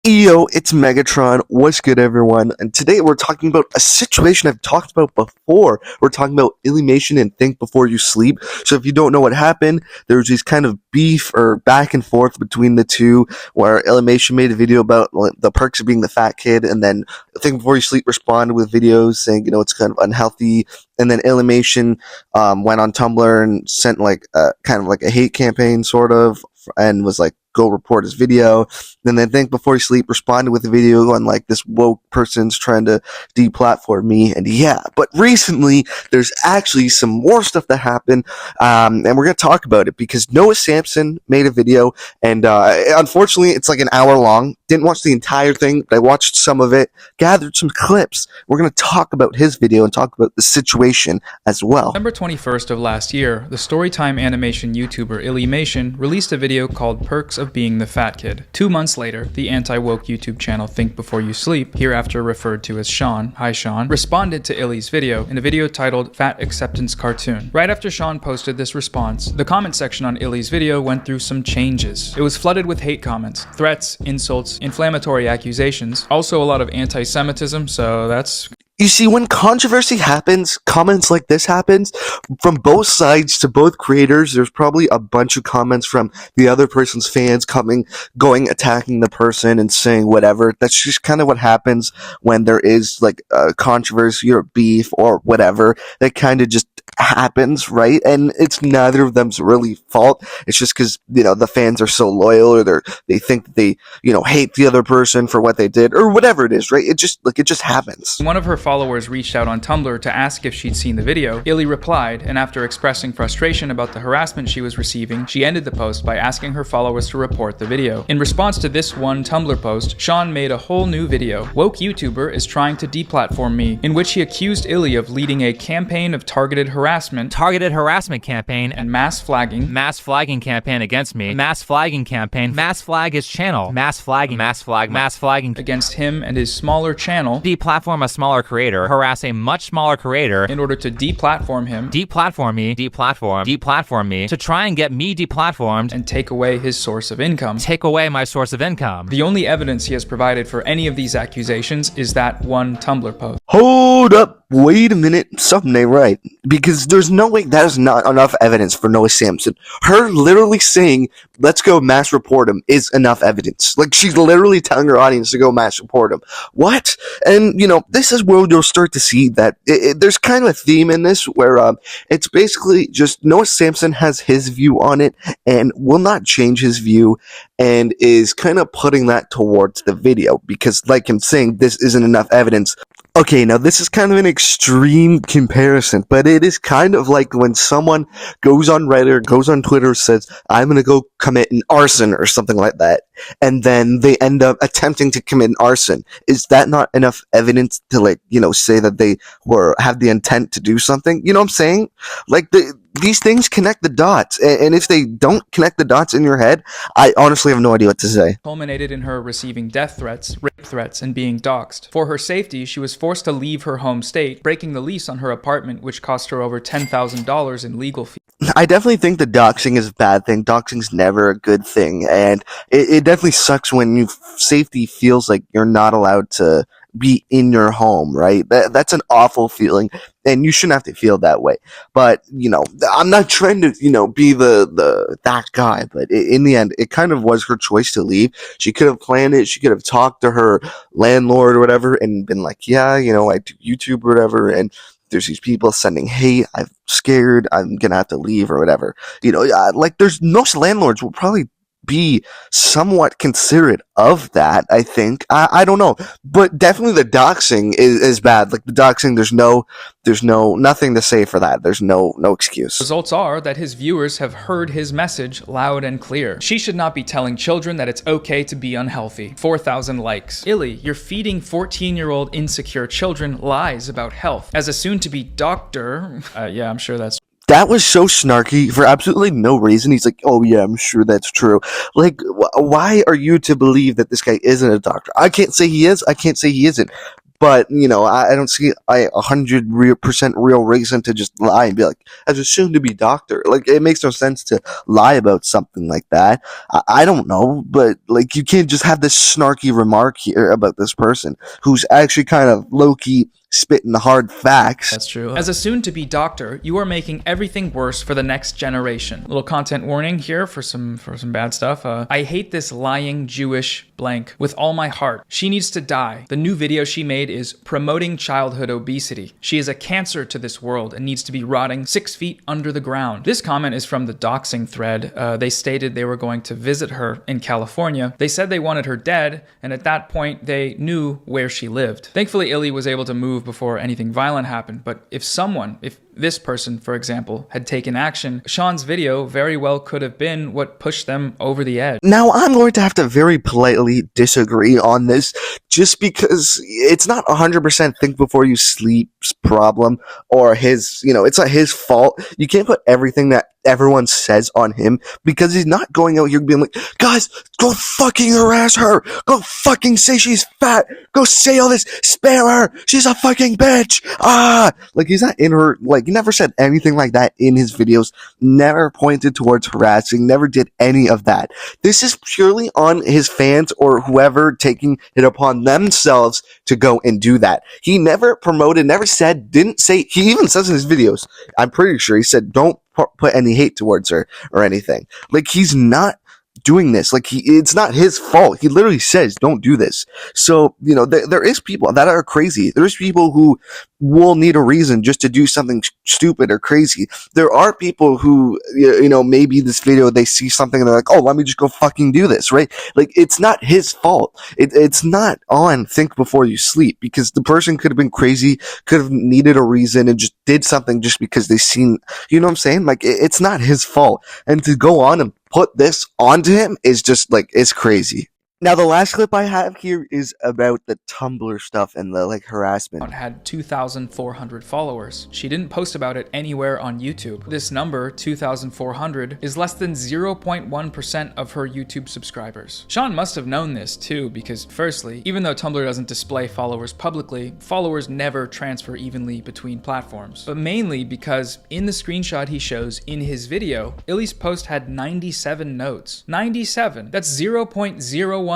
Yo, it's Megatron. What's good, everyone? And today we're talking about a situation I've talked about before. We're talking about Illymation and Think Before You Sleep. So if you don't know what happened, there was this kind of beef or back and forth between the two, where Illymation made a video about the perks of being the fat kid, and then Think Before You Sleep responded with videos saying, it's kind of unhealthy. And then Illymation went on Tumblr and sent kind of a hate campaign, sort of, and was like, go report his video. And then Think Before You Sleep responded with a video on this woke person's trying to deplatform me. And yeah, but recently there's actually some more stuff that happened, and we're gonna talk about it because Noah Samsen made a video, and unfortunately it's like an hour long. Didn't watch the entire thing, but I watched some of it, gathered some clips. We're gonna talk about his video and talk about the situation as well. December 21st of last year, the storytime animation YouTuber Illymation released a video called Perks of Being the Fat Kid. 2 months later, the anti-woke YouTube channel Think Before You Sleep, hereafter referred to as Sean, hi Sean, responded to Illy's video in a video titled Fat Acceptance Cartoon. Right after Sean posted this response, the comment section on Illy's video went through some changes. It was flooded with hate comments, threats, insults, inflammatory accusations, also a lot of anti-Semitism, so that's... You see, when controversy happens, comments like this happens, from both sides to both creators, there's probably a bunch of comments from the other person's fans going, attacking the person and saying whatever. That's just kind of what happens when there is a controversy or beef or whatever. That kind of just happens, right? And it's neither of them's really fault. It's just because, the fans are so loyal, or they think that they, hate the other person for what they did, or whatever it is, right? It just happens. One of her followers reached out on Tumblr to ask if she'd seen the video. Illy replied, and after expressing frustration about the harassment she was receiving, she ended the post by asking her followers to report the video. In response to this one Tumblr post, Sean made a whole new video, Woke YouTuber is Trying to Deplatform Me, in which he accused Illy of leading a campaign of targeted harassment campaign, and mass flagging campaign against me, mass flagging campaign, mass flag his channel, mass flagging against him and his smaller channel, deplatform a smaller creator, harass a much smaller creator in order to deplatform him, deplatform me, to try and get me deplatformed and take away his source of income. Take away my source of income. The only evidence he has provided for any of these accusations is that one Tumblr post. Hold up, wait a minute, something ain't right. Because there's no way that is not enough evidence for Noah Samson. Her literally saying, let's go mass report him, is enough evidence. She's literally telling her audience to go mass report him. What? And, this is where you'll start to see that there's kind of a theme in this where it's basically just Noah Samson has his view on it and will not change his view, and is kind of putting that towards the video because, like I'm saying, this isn't enough evidence. Okay, now this is kind of an extreme comparison, but it is kind of like when someone goes on Reddit or goes on Twitter, says, I'm gonna go commit an arson or something like that, and then they end up attempting to commit an arson. Is that not enough evidence to say that they have the intent to do something? You know what I'm saying? These things connect the dots, and if they don't connect the dots in your head, I honestly have no idea what to say. Culminated in her receiving death threats, rape threats, and being doxxed. For her safety, she was forced to leave her home state, breaking the lease on her apartment, which cost her over $10,000 in legal fees. I definitely think that doxing is a bad thing. Doxing's never a good thing, and it definitely sucks when safety feels like you're not allowed to be in your home, right? That's an awful feeling, and you shouldn't have to feel that way. But, I'm not trying to, be that guy, but in the end, it kind of was her choice to leave. She could have planned it. She could have talked to her landlord or whatever and been like, yeah, I do YouTube or whatever, and there's these people sending hate. I'm scared. I'm gonna have to leave or whatever. There's most landlords will probably be somewhat considerate of that, I think. I don't know, but definitely the doxing is bad. The doxing, there's nothing to say for that. There's no excuse. Results are that his viewers have heard his message loud and clear. She should not be telling children that it's okay to be unhealthy. 4,000 likes. Illy, you're feeding 14-year-old insecure children lies about health. As a soon-to-be doctor, yeah, I'm sure that's... That was so snarky for absolutely no reason. He's like, oh yeah, I'm sure that's true. Why are you to believe that this guy isn't a doctor? I can't say he is. I can't say he isn't. But, I don't see a 100% real reason to just lie and be like, as a soon-to-be doctor. Like, it makes no sense to lie about something like that. I don't know, but, like, you can't just have this snarky remark here about this person who's actually kind of low-key spitting hard facts. That's true. As a soon-to-be doctor, you are making everything worse for the next generation. Little content warning here for some bad stuff. I hate this lying Jewish blank with all my heart. She needs to die. The new video she made is promoting childhood obesity. She is a cancer to this world and needs to be rotting 6 feet under the ground. This comment is from the Doxing thread. They stated they were going to visit her in California. They said they wanted her dead, and at that point, they knew where she lived. Thankfully, Illy was able to move before anything violent happened, but if this person, for example, had taken action, Sean's video very well could have been what pushed them over the edge. Now, I'm going to have to very politely disagree on this, just because it's not 100% think before you sleep's problem, or his, it's not his fault. You can't put everything that everyone says on him, because he's not going out here being like, guys, go fucking harass her, go fucking say she's fat, go say all this, spare her, she's a fucking bitch, like, he's not in her, like, he never said anything like that in his videos, never pointed towards harassing, never did any of that. This is purely on his fans or whoever taking it upon themselves to go and do that. He never promoted, never said, didn't say, he even says in his videos, I'm pretty sure he said, don't put any hate towards her or anything. Like, he's not doing this. Like, it's not his fault. He literally says, don't do this. So, there is people that are crazy. There's people who will need a reason just to do something stupid or crazy. There are people who, maybe this video, they see something and they're like, oh, let me just go fucking do this, right? Like, it's not his fault. It's not on think before you sleep, because the person could have been crazy, could have needed a reason and just did something just because they seen, you know what I'm saying? Like, it's not his fault. And to go on and put this onto him is just, like, it's crazy. Now, the last clip I have here is about the Tumblr stuff and the, harassment. Had 2,400 followers. She didn't post about it anywhere on YouTube. This number, 2,400, is less than 0.1% of her YouTube subscribers. Sean must have known this too, because firstly, even though Tumblr doesn't display followers publicly, followers never transfer evenly between platforms. But mainly because in the screenshot he shows in his video, Illy's post had 97 notes. 97! That's 0.01%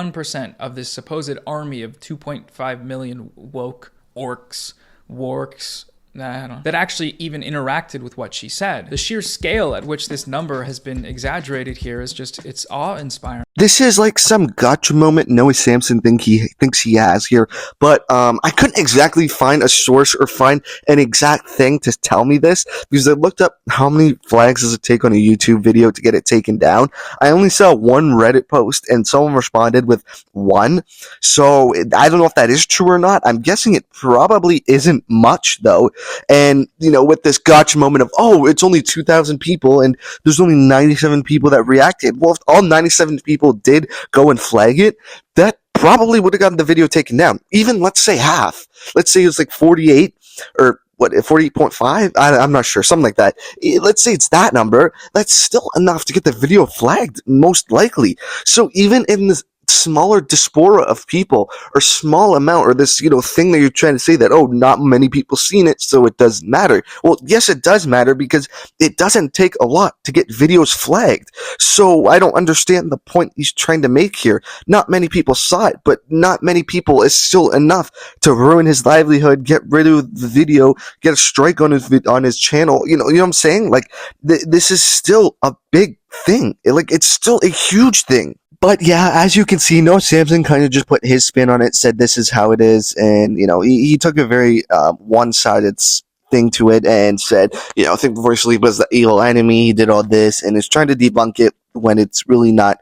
of this supposed army of 2.5 million woke orcs, warks, that actually even interacted with what she said. The sheer scale at which this number has been exaggerated here is just, it's awe-inspiring. This is like some gotcha moment Noah Samsen thinks he has here, but I couldn't exactly find a source or find an exact thing to tell me this, because I looked up how many flags does it take on a YouTube video to get it taken down. I only saw one Reddit post, and someone responded with 1, so I don't know if that is true or not. I'm guessing it probably isn't much, though. And, with this gotcha moment of, oh, it's only 2,000 people and there's only 97 people that reacted. Well, if all 97 people did go and flag it, that probably would have gotten the video taken down. Even, let's say half. Let's say it was like 48 or 48.5? I'm not sure, something like that. Let's say it's that number. That's still enough to get the video flagged, most likely. So even in this smaller diaspora of people, or small amount, or this thing that you're trying to say that, oh, not many people seen it, so it doesn't matter. Well, yes, it does matter, because it doesn't take a lot to get videos flagged. So I don't understand the point he's trying to make here. Not many people saw it, but not many people is still enough to ruin his livelihood, get rid of the video, get a strike on his channel. You know what I'm saying? Like, this is still a big thing. It's still a huge thing. But yeah, as you can see, Noah Samsen kind of just put his spin on it, said this is how it is, and, he took a very one-sided thing to it and said, think before you sleep was the evil enemy, he did all this, and is trying to debunk it when it's really not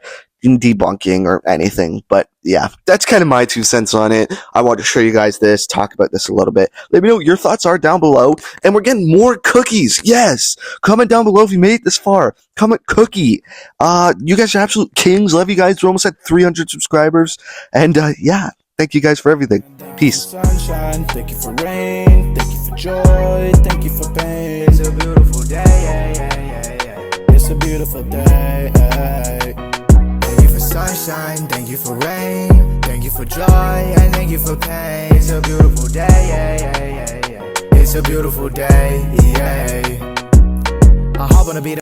debunking or anything. But yeah, that's kind of my 2 cents on it. I wanted to show you guys this, talk about this a little bit. Let me know what your thoughts are down below, and we're getting more cookies. Yes, comment down below if you made it this far. Comment cookie. You guys are absolute kings. Love you guys. We're almost at 300 subscribers, and yeah, thank you guys for everything. Peace. Sunshine, thank you for rain, thank you for joy, thank you for pain. It's a beautiful day, yeah, yeah, yeah, yeah. It's a beautiful day. Thank you for sunshine, thank you for rain, thank you for joy, and thank you for pain. It's a beautiful day, yeah, yeah, yeah, yeah. It's a beautiful day, yeah. I hop on the beat.